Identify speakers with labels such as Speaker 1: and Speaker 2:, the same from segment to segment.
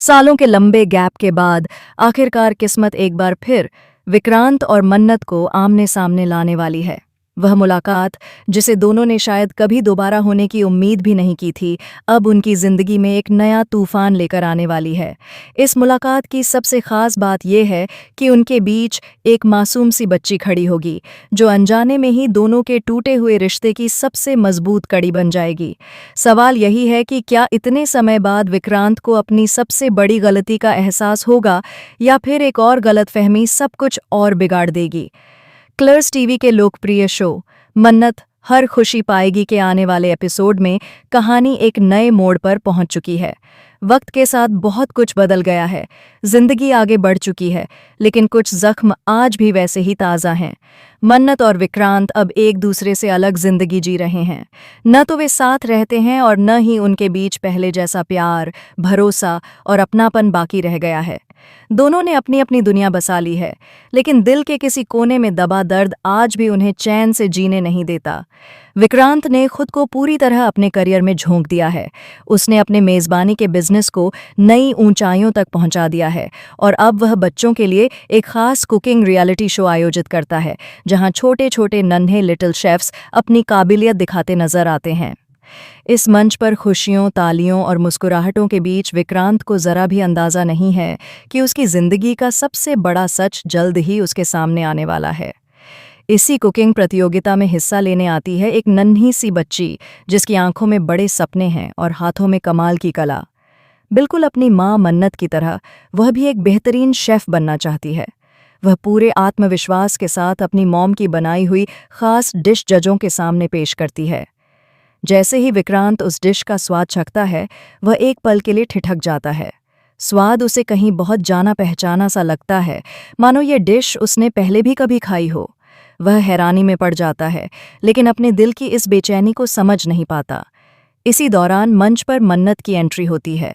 Speaker 1: सालों के लंबे गैप के बाद आखिरकार किस्मत एक बार फिर विक्रांत और मन्नत को आमने सामने लाने वाली है। वह मुलाकात जिसे दोनों ने शायद कभी दोबारा होने की उम्मीद भी नहीं की थी, अब उनकी जिंदगी में एक नया तूफान लेकर आने वाली है। इस मुलाकात की सबसे खास बात यह है कि उनके बीच एक मासूम सी बच्ची खड़ी होगी, जो अनजाने में ही दोनों के टूटे हुए रिश्ते की सबसे मजबूत कड़ी बन जाएगी। सवाल यही है कि क्या इतने समय बाद विक्रांत को अपनी सबसे बड़ी गलती का एहसास होगा, या फिर एक और गलतफहमी सब कुछ और बिगाड़ देगी। कलर्स टीवी के लोकप्रिय शो मन्नत हर खुशी पाएगी के आने वाले एपिसोड में कहानी एक नए मोड़ पर पहुंच चुकी है। वक्त के साथ बहुत कुछ बदल गया है, जिंदगी आगे बढ़ चुकी है, लेकिन कुछ जख्म आज भी वैसे ही ताज़ा हैं। मन्नत और विक्रांत अब एक दूसरे से अलग जिंदगी जी रहे हैं। न तो वे साथ रहते हैं और न ही उनके बीच पहले जैसा प्यार, भरोसा और अपनापन बाकी रह गया है। दोनों ने अपनी अपनी दुनिया बसा ली है, लेकिन दिल के किसी कोने में दबा दर्द आज भी उन्हें चैन से जीने नहीं देता। विक्रांत ने खुद को पूरी तरह अपने करियर में झोंक दिया है। उसने अपने मेज़बानी के बिजनेस को नई ऊंचाइयों तक पहुंचा दिया है और अब वह बच्चों के लिए एक खास कुकिंग रियलिटी शो आयोजित करता है, जहां छोटे छोटे नन्हे लिटिल शेफ्स अपनी काबिलियत दिखाते नजर आते हैं। इस मंच पर खुशियों, तालियों और मुस्कुराहटों के बीच विक्रांत को जरा भी अंदाजा नहीं है कि उसकी जिंदगी का सबसे बड़ा सच जल्द ही उसके सामने आने वाला है। इसी कुकिंग प्रतियोगिता में हिस्सा लेने आती है एक नन्ही सी बच्ची, जिसकी आंखों में बड़े सपने हैं और हाथों में कमाल की कला। बिल्कुल अपनी माँ मन्नत की तरह वह भी एक बेहतरीन शेफ बनना चाहती है। वह पूरे आत्मविश्वास के साथ अपनी मॉम की बनाई हुई खास डिश जजों के सामने पेश करती है। जैसे ही विक्रांत उस डिश का स्वाद चखता है, वह एक पल के लिए ठिठक जाता है। स्वाद उसे कहीं बहुत जाना पहचाना सा लगता है, मानो ये डिश उसने पहले भी कभी खाई हो। वह हैरानी में पड़ जाता है, लेकिन अपने दिल की इस बेचैनी को समझ नहीं पाता। इसी दौरान मंच पर मन्नत की एंट्री होती है।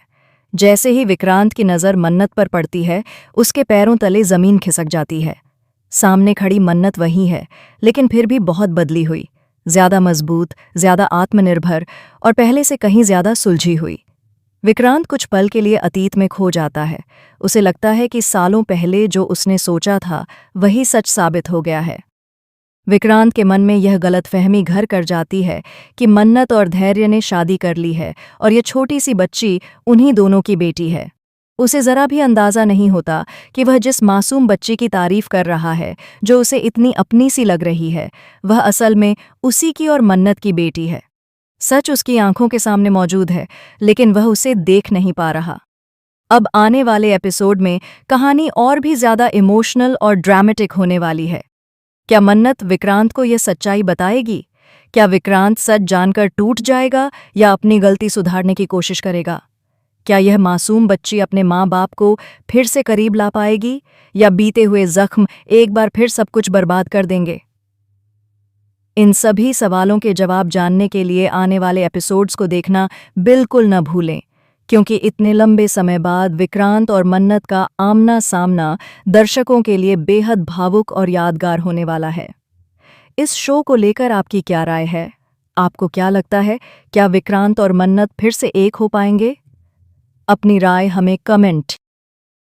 Speaker 1: जैसे ही विक्रांत की नज़र मन्नत पर पड़ती है, उसके पैरों तले जमीन खिसक जाती है। सामने खड़ी मन्नत वही है, लेकिन फिर भी बहुत बदली हुई, ज्यादा मजबूत, ज्यादा आत्मनिर्भर और पहले से कहीं ज्यादा सुलझी हुई। विक्रांत कुछ पल के लिए अतीत में खो जाता है। उसे लगता है कि सालों पहले जो उसने सोचा था वही सच साबित हो गया है। विक्रांत के मन में यह गलतफहमी घर कर जाती है कि मन्नत और धैर्य ने शादी कर ली है और यह छोटी सी बच्ची उन्हीं दोनों की बेटी है। उसे जरा भी अंदाजा नहीं होता कि वह जिस मासूम बच्ची की तारीफ कर रहा है, जो उसे इतनी अपनी सी लग रही है, वह असल में उसी की और मन्नत की बेटी है। सच उसकी आंखों के सामने मौजूद है, लेकिन वह उसे देख नहीं पा रहा। अब आने वाले एपिसोड में कहानी और भी ज्यादा इमोशनल और ड्रामेटिक होने वाली है। क्या मन्नत विक्रांत को यह सच्चाई बताएगी? क्या विक्रांत सच जानकर टूट जाएगा या अपनी गलती सुधारने की कोशिश करेगा? क्या यह मासूम बच्ची अपने माँ बाप को फिर से करीब ला पाएगी, या बीते हुए जख्म एक बार फिर सब कुछ बर्बाद कर देंगे? इन सभी सवालों के जवाब जानने के लिए आने वाले एपिसोड्स को देखना बिल्कुल न भूलें, क्योंकि इतने लंबे समय बाद विक्रांत और मन्नत का आमना सामना दर्शकों के लिए बेहद भावुक और यादगार होने वाला है। इस शो को लेकर आपकी क्या राय है? आपको क्या लगता है, क्या विक्रांत और मन्नत फिर से एक हो पाएंगे? अपनी राय हमें कमेंट